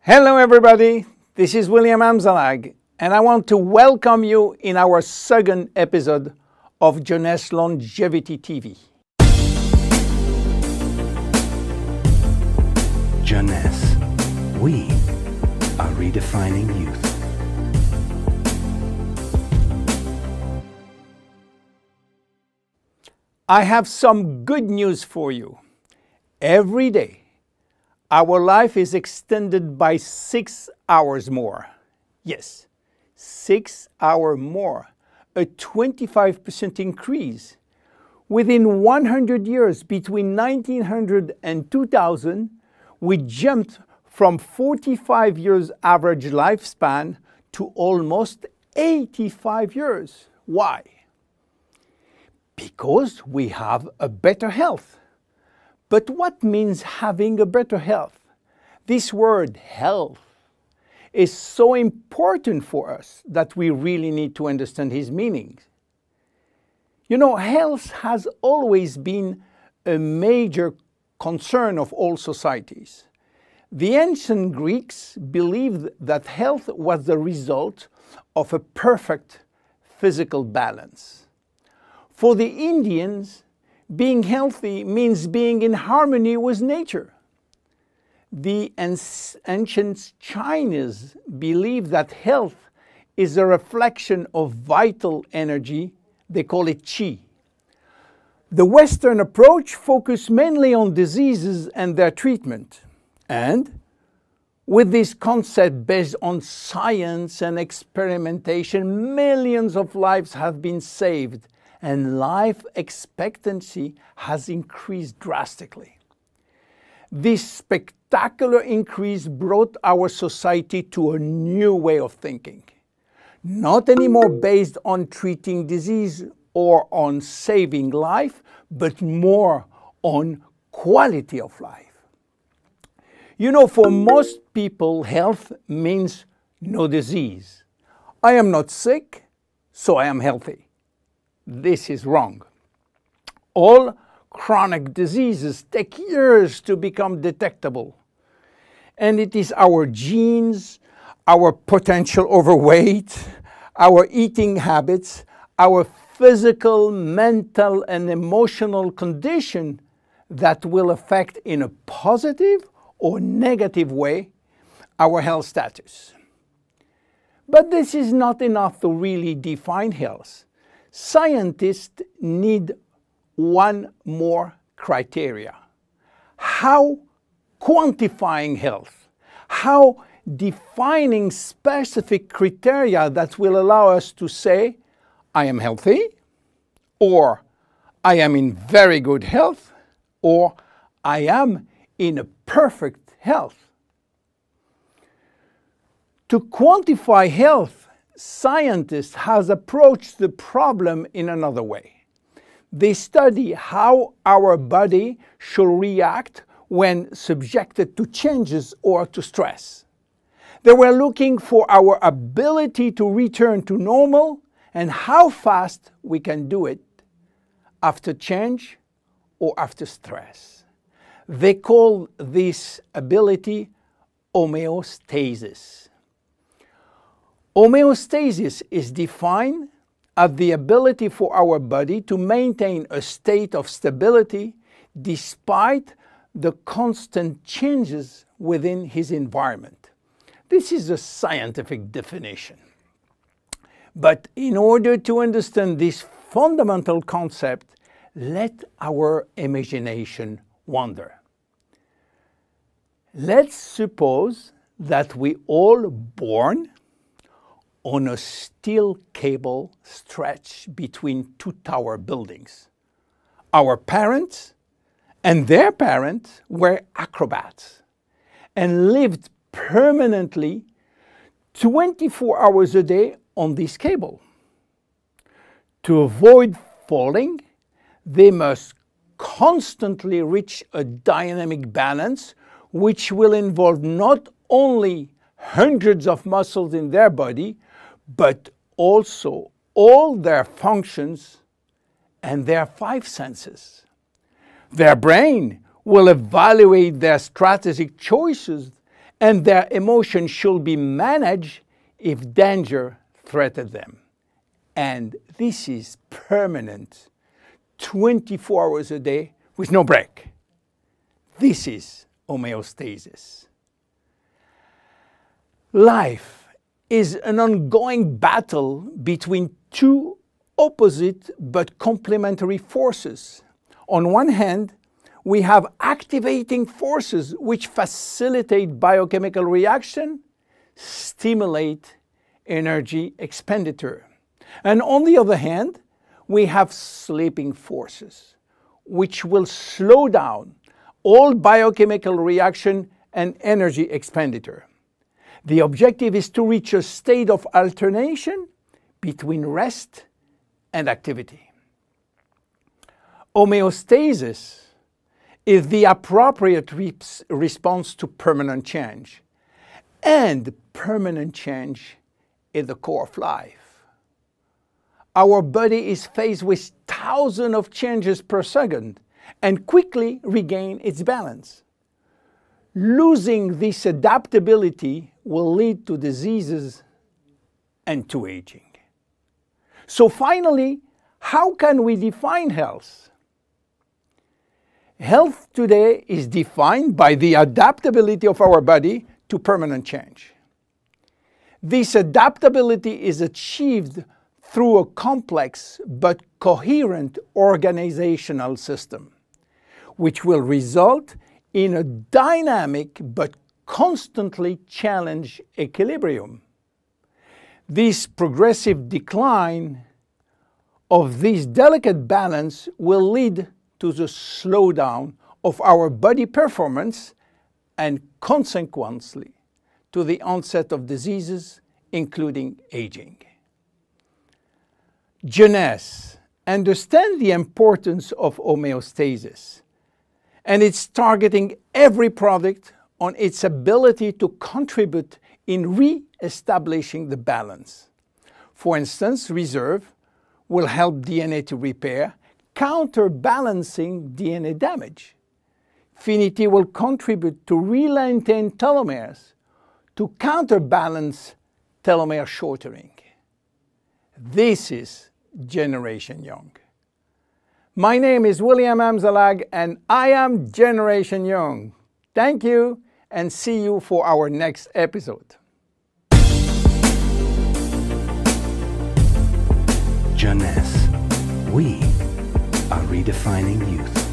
Hello everybody, this is William Amzalag, and I want to welcome you in our second episode of Jeunesse Longevity TV. Jeunesse, we are redefining youth. I have some good news for you. Every day, our life is extended by 6 hours more. Yes, 6 hours more, a 25% increase. Within 100 years, between 1900 and 2000, we jumped from 45 years average lifespan to almost 85 years. Why? Because we have a better health. But what means having a better health? This word health is so important for us that we really need to understand his meaning. You know, health has always been a major concern of all societies. The ancient Greeks believed that health was the result of a perfect physical balance. For the Indians, being healthy means being in harmony with nature. The ancient Chinese believe that health is a reflection of vital energy. They call it qi. The Western approach focuses mainly on diseases and their treatment. And with this concept based on science and experimentation, millions of lives have been saved and life expectancy has increased drastically. This spectacular increase brought our society to a new way of thinking, not anymore based on treating disease or on saving life, but more on quality of life. You know, for most people, health means no disease. I am not sick, so I am healthy. This is wrong. All chronic diseases take years to become detectable. And it is our genes, our potential overweight, our eating habits, our physical, mental, and emotional condition that will affect in a positive or negative way our health status. But this is not enough to really define health. Scientists need one more criteria. How quantifying health? How defining specific criteria that will allow us to say, I am healthy, or I am in very good health, or I am in a perfect health. To quantify health, scientists have approached the problem in another way. They study how our body should react when subjected to changes or to stress. They were looking for our ability to return to normal and how fast we can do it after change or after stress. They call this ability homeostasis. Homeostasis is defined as the ability for our body to maintain a state of stability despite the constant changes within his environment. This is a scientific definition. But in order to understand this fundamental concept, let our imagination wander. Let's suppose that we all born on a steel cable stretched between two tower buildings. Our parents and their parents were acrobats and lived permanently 24 hours a day on this cable. To avoid falling, they must constantly reach a dynamic balance, which will involve not only hundreds of muscles in their body, but also all their functions and their 5 senses. Their brain will evaluate their strategic choices and their emotions should be managed if danger threatens them. And this is permanent, 24 hours a day with no break. This is homeostasis. Life is an ongoing battle between two opposite but complementary forces. On one hand, we have activating forces which facilitate biochemical reaction, stimulate energy expenditure. And on the other hand, we have sleeping forces which will slow down all biochemical reaction and energy expenditure. The objective is to reach a state of alternation between rest and activity. Homeostasis is the appropriate response to permanent change. And permanent change is the core of life. Our body is faced with thousands of changes per second and quickly regain its balance. Losing this adaptability will lead to diseases and to aging. So finally, how can we define health? Health today is defined by the adaptability of our body to permanent change. This adaptability is achieved through a complex but coherent organizational system, which will result in a dynamic but constantly challenged equilibrium. This progressive decline of this delicate balance will lead to the slowdown of our body performance and consequently to the onset of diseases, including aging. Jeunesse understands the importance of homeostasis, and it's targeting every product on its ability to contribute in re-establishing the balance. For instance, Reserve will help DNA to repair, counterbalancing DNA damage. Finity will contribute to re-lengthen telomeres to counterbalance telomere shortening. This is Generation Young. My name is William Amzalag and I am Generation Young. Thank you and see you for our next episode. Jeunesse. We are redefining youth.